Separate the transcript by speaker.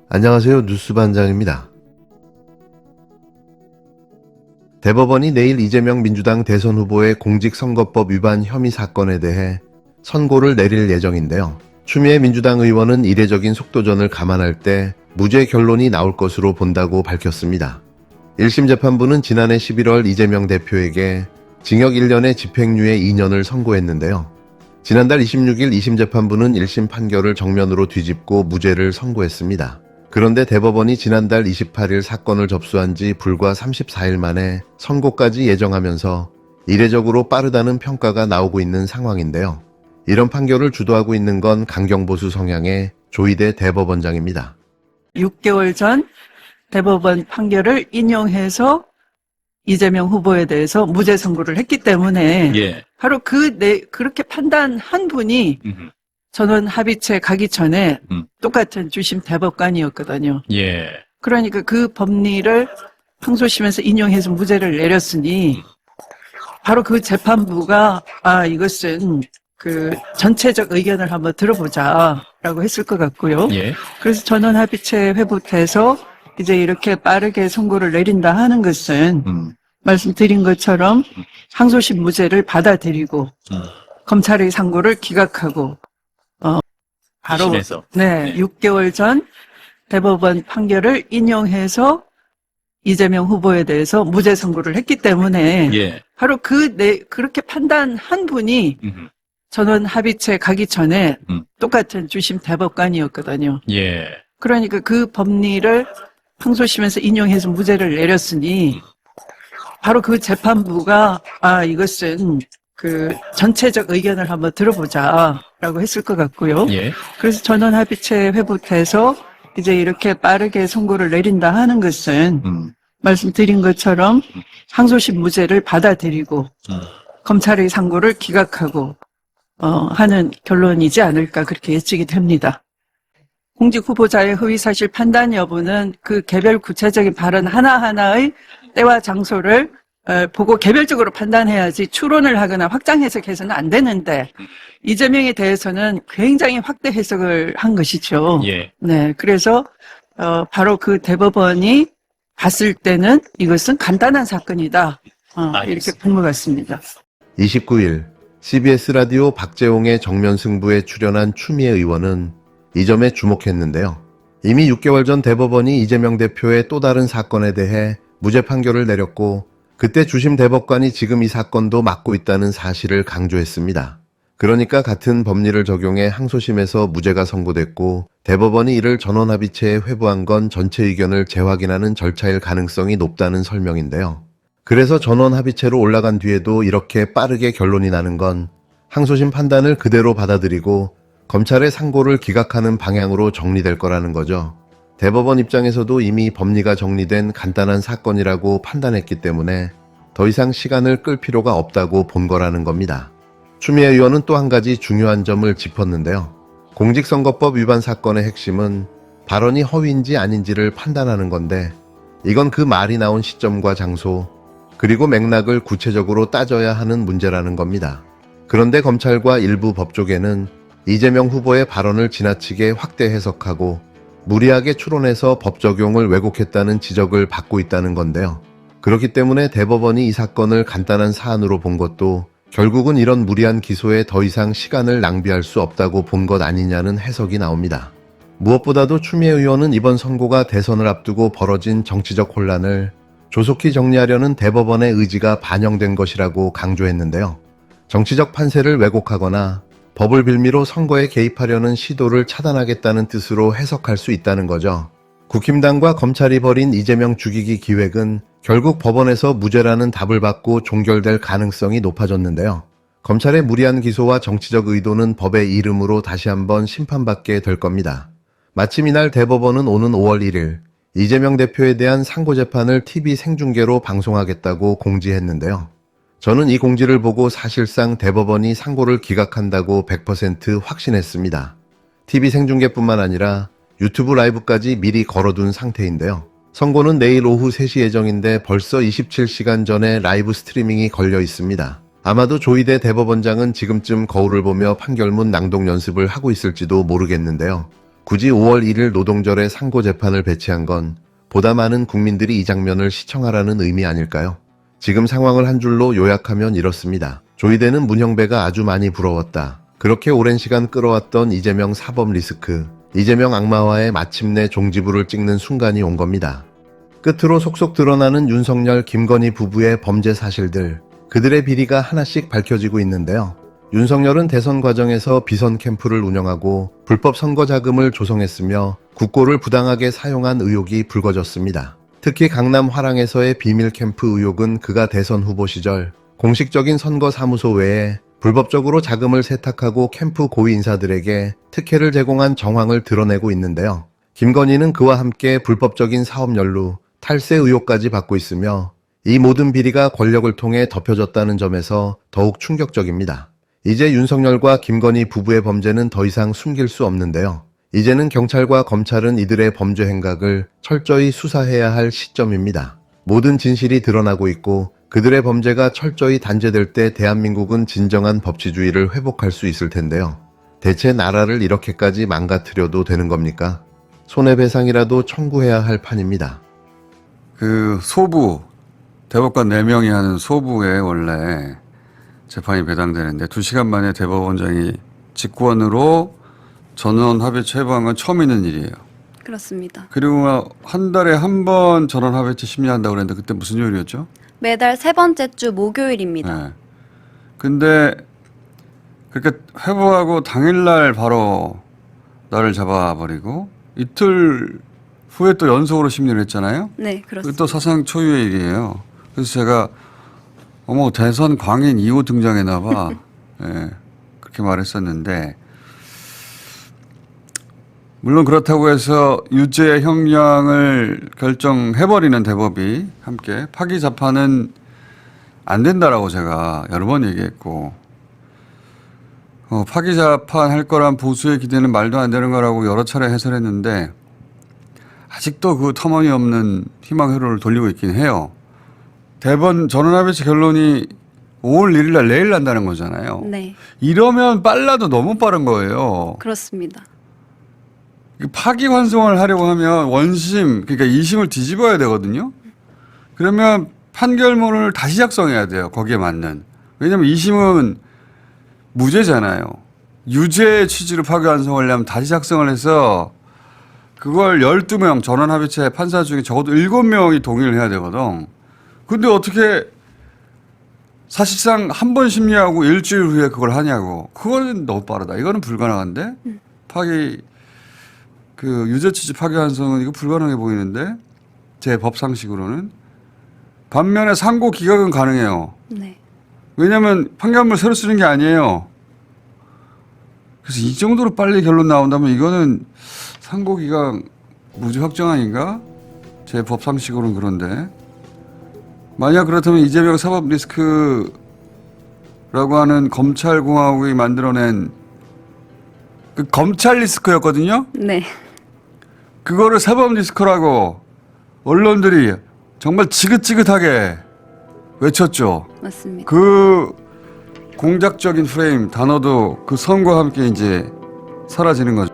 Speaker 1: 안녕하세요. 뉴스반장입니다. 대법원이 내일 이재명 민주당 대선 후보의 공직선거법 위반 혐의 사건에 대해 선고를 내릴 예정인데요. 추미애 민주당 의원은 이례적인 속도전을 감안할 때 무죄 결론이 나올 것으로 본다고 밝혔습니다. 1심 재판부는 지난해 11월 이재명 대표에게 징역 1년에 집행유예 2년을 선고했는데요. 지난달 26일 2심 재판부는 1심 판결을 정면으로 뒤집고 무죄를 선고했습니다. 그런데 대법원이 지난달 28일 사건을 접수한 지 불과 34일 만에 선고까지 예정하면서 이례적으로 빠르다는 평가가 나오고 있는 상황인데요. 이런 판결을 주도하고 있는 건 강경보수 성향의 조희대 대법원장입니다.
Speaker 2: 6개월 전 대법원 판결을 인용해서 이재명 후보에 대해서 무죄 선고를 했기 때문에 바로 그렇게 판단한 분이 전원 합의체 가기 전에 똑같은 주심 대법관이었거든요. 그러니까 그 법리를 항소심에서 인용해서 무죄를 내렸으니 바로 그 재판부가 이것은 그 전체적 의견을 한번 들어보자라고 했을 것 같고요. 그래서 전원 합의체 회부해서 이제 이렇게 빠르게 선고를 내린다 하는 것은 말씀드린 것처럼 항소심 무죄를 받아들이고 검찰의 상고를 기각하고 바로
Speaker 3: 심에서.
Speaker 2: 6개월 전 대법원 판결을 인용해서 이재명 후보에 대해서 무죄 선고를 했기 때문에 바로 그렇게 판단한 분이 전원 합의체 가기 전에 똑같은 주심 대법관이었거든요. 그러니까 그 법리를 항소심에서 인용해서 무죄를 내렸으니 바로 그 재판부가 이것은 그 전체적 의견을 한번 들어보자라고 했을 것 같고요. 그래서 전원 합의체 회부해서 이제 이렇게 빠르게 선고를 내린다 하는 것은 말씀드린 것처럼 항소심 무죄를 받아들이고 검찰의 상고를 기각하고 하는 결론이지 않을까 그렇게 예측이 됩니다. 공직 후보자의 허위사실 판단 여부는 그 개별 구체적인 발언 하나하나의 때와 장소를 보고 개별적으로 판단해야지 추론을 하거나 확장 해석해서는 안 되는데 이재명에 대해서는 굉장히 확대 해석을 한 것이죠. 네, 그래서 바로 그 대법원이 봤을 때는 이것은 간단한 사건이다. 이렇게 본 것 같습니다.
Speaker 1: 29일 CBS 라디오 박재홍의 정면 승부에 출연한 추미애 의원은 이 점에 주목했는데요. 이미 6개월 전 대법원이 이재명 대표의 또 다른 사건에 대해 무죄 판결을 내렸고 그때 주심 대법관이 지금 이 사건도 맡고 있다는 사실을 강조했습니다. 그러니까 같은 법리를 적용해 항소심에서 무죄가 선고됐고 대법원이 이를 전원합의체에 회부한 건 전체 의견을 재확인하는 절차일 가능성이 높다는 설명인데요. 그래서 전원합의체로 올라간 뒤에도 이렇게 빠르게 결론이 나는 건 항소심 판단을 그대로 받아들이고 검찰의 상고를 기각하는 방향으로 정리될 거라는 거죠. 대법원 입장에서도 이미 법리가 정리된 간단한 사건이라고 판단했기 때문에 더 이상 시간을 끌 필요가 없다고 본 거라는 겁니다. 추미애 의원은 또 한 가지 중요한 점을 짚었는데요. 공직선거법 위반 사건의 핵심은 발언이 허위인지 아닌지를 판단하는 건데 이건 그 말이 나온 시점과 장소 그리고 맥락을 구체적으로 따져야 하는 문제라는 겁니다. 그런데 검찰과 일부 법조계는 이재명 후보의 발언을 지나치게 확대 해석하고 무리하게 추론해서 법 적용을 왜곡했다는 지적을 받고 있다는 건데요. 그렇기 때문에 대법원이 이 사건을 간단한 사안으로 본 것도 결국은 이런 무리한 기소에 더 이상 시간을 낭비할 수 없다고 본 것 아니냐는 해석이 나옵니다. 무엇보다도 추미애 의원은 이번 선고가 대선을 앞두고 벌어진 정치적 혼란을 조속히 정리하려는 대법원의 의지가 반영된 것이라고 강조했는데요. 정치적 판세를 왜곡하거나 법을 빌미로 선거에 개입하려는 시도를 차단하겠다는 뜻으로 해석할 수 있다는 거죠. 국힘당과 검찰이 벌인 이재명 죽이기 기획은 결국 법원에서 무죄라는 답을 받고 종결될 가능성이 높아졌는데요. 검찰의 무리한 기소와 정치적 의도는 법의 이름으로 다시 한번 심판받게 될 겁니다. 마침 이날 대법원은 오는 5월 1일 이재명 대표에 대한 상고재판을 TV 생중계로 방송하겠다고 공지했는데요. 저는 이 공지를 보고 사실상 대법원이 상고를 기각한다고 100% 확신했습니다. TV 생중계뿐만 아니라 유튜브 라이브까지 미리 걸어둔 상태인데요. 선고는 내일 오후 3시 예정인데 벌써 27시간 전에 라이브 스트리밍이 걸려 있습니다. 아마도 조희대 대법원장은 지금쯤 거울을 보며 판결문 낭독 연습을 하고 있을지도 모르겠는데요. 굳이 5월 1일 노동절에 상고 재판을 배치한 건 보다 많은 국민들이 이 장면을 시청하라는 의미 아닐까요? 지금 상황을 한 줄로 요약하면 이렇습니다. 조이대는 문형배가 아주 많이 부러웠다. 그렇게 오랜 시간 끌어왔던 이재명 사법 리스크, 이재명 악마화의 마침내 종지부를 찍는 순간이 온 겁니다. 끝으로 속속 드러나는 윤석열, 김건희 부부의 범죄 사실들, 그들의 비리가 하나씩 밝혀지고 있는데요. 윤석열은 대선 과정에서 비선 캠프를 운영하고 불법 선거 자금을 조성했으며 국고를 부당하게 사용한 의혹이 불거졌습니다. 특히 강남 화랑에서의 비밀 캠프 의혹은 그가 대선 후보 시절 공식적인 선거 사무소 외에 불법적으로 자금을 세탁하고 캠프 고위 인사들에게 특혜를 제공한 정황을 드러내고 있는데요. 김건희는 그와 함께 불법적인 사업 연루, 탈세 의혹까지 받고 있으며 이 모든 비리가 권력을 통해 덮여졌다는 점에서 더욱 충격적입니다. 이제 윤석열과 김건희 부부의 범죄는 더 이상 숨길 수 없는데요. 이제는 경찰과 검찰은 이들의 범죄 행각을 철저히 수사해야 할 시점입니다. 모든 진실이 드러나고 있고 그들의 범죄가 철저히 단죄될 때 대한민국은 진정한 법치주의를 회복할 수 있을 텐데요. 대체 나라를 이렇게까지 망가뜨려도 되는 겁니까? 손해배상이라도 청구해야 할 판입니다.
Speaker 3: 그 소부, 대법관 4명이 하는 소부에 원래 재판이 배당되는데 2시간 만에 대법원장이 직권으로 전원 합의체 해부한 건 처음 있는 일이에요.
Speaker 4: 그렇습니다.
Speaker 3: 그리고 한 달에 한 번 전원 합의체 심리한다고 그랬는데 그때 무슨 요일이었죠?
Speaker 4: 매달 3번째 주 목요일입니다.
Speaker 3: 네. 근데 그렇게 회부하고 당일날 바로 나를 잡아버리고 이틀 후에 또 연속으로 심리를 했잖아요.
Speaker 4: 네,
Speaker 3: 그게
Speaker 4: 그렇습니다.
Speaker 3: 또 사상 초유의 일이에요. 그래서 제가 어머 대선 광인 2호 등장했나 봐. 예, 그렇게 말했었는데 물론 그렇다고 해서 유죄 형량을 결정해버리는 대법이 함께 파기 재판은 안 된다라고 제가 여러 번 얘기했고 파기 재판 할 거란 보수의 기대는 말도 안 되는 거라고 여러 차례 해설했는데 아직도 그 터무니없는 희망 회로를 돌리고 있긴 해요. 대법원 전원합의체 결론이 5월 1일 날 내일 난다는 거잖아요.
Speaker 4: 네,
Speaker 3: 이러면 빨라도 너무 빠른 거예요.
Speaker 4: 그렇습니다.
Speaker 3: 파기환송을 하려고 하면 원심, 그러니까 2심을 뒤집어야 되거든요. 그러면 판결문을 다시 작성해야 돼요. 거기에 맞는. 왜냐하면 2심은 무죄잖아요. 유죄 취지로 파기환송을 하려면 다시 작성을 해서 그걸 12명 전원합의체 판사 중에 적어도 7명이 동의를 해야 되거든. 근데 어떻게 사실상 한 번 심리하고 일주일 후에 그걸 하냐고. 그거는 너무 빠르다. 이거는 불가능한데? 파기, 유죄 취지 파기환송은 이거 불가능해 보이는데? 제 법상식으로는. 반면에 상고 기각은 가능해요.
Speaker 4: 네,
Speaker 3: 왜냐하면 판결문을 새로 쓰는 게 아니에요. 그래서 이 정도로 빨리 결론 나온다면 이거는 상고 기각 무죄 확정 아닌가? 제 법상식으로는 그런데. 만약 그렇다면 이재명 사법 리스크라고 하는 검찰공화국이 만들어낸 그 검찰 리스크였거든요.
Speaker 4: 네,
Speaker 3: 그거를 사법 리스크라고 언론들이 정말 지긋지긋하게 외쳤죠.
Speaker 4: 맞습니다.
Speaker 3: 그 공작적인 프레임 단어도 그 선과 함께 이제 사라지는 거죠.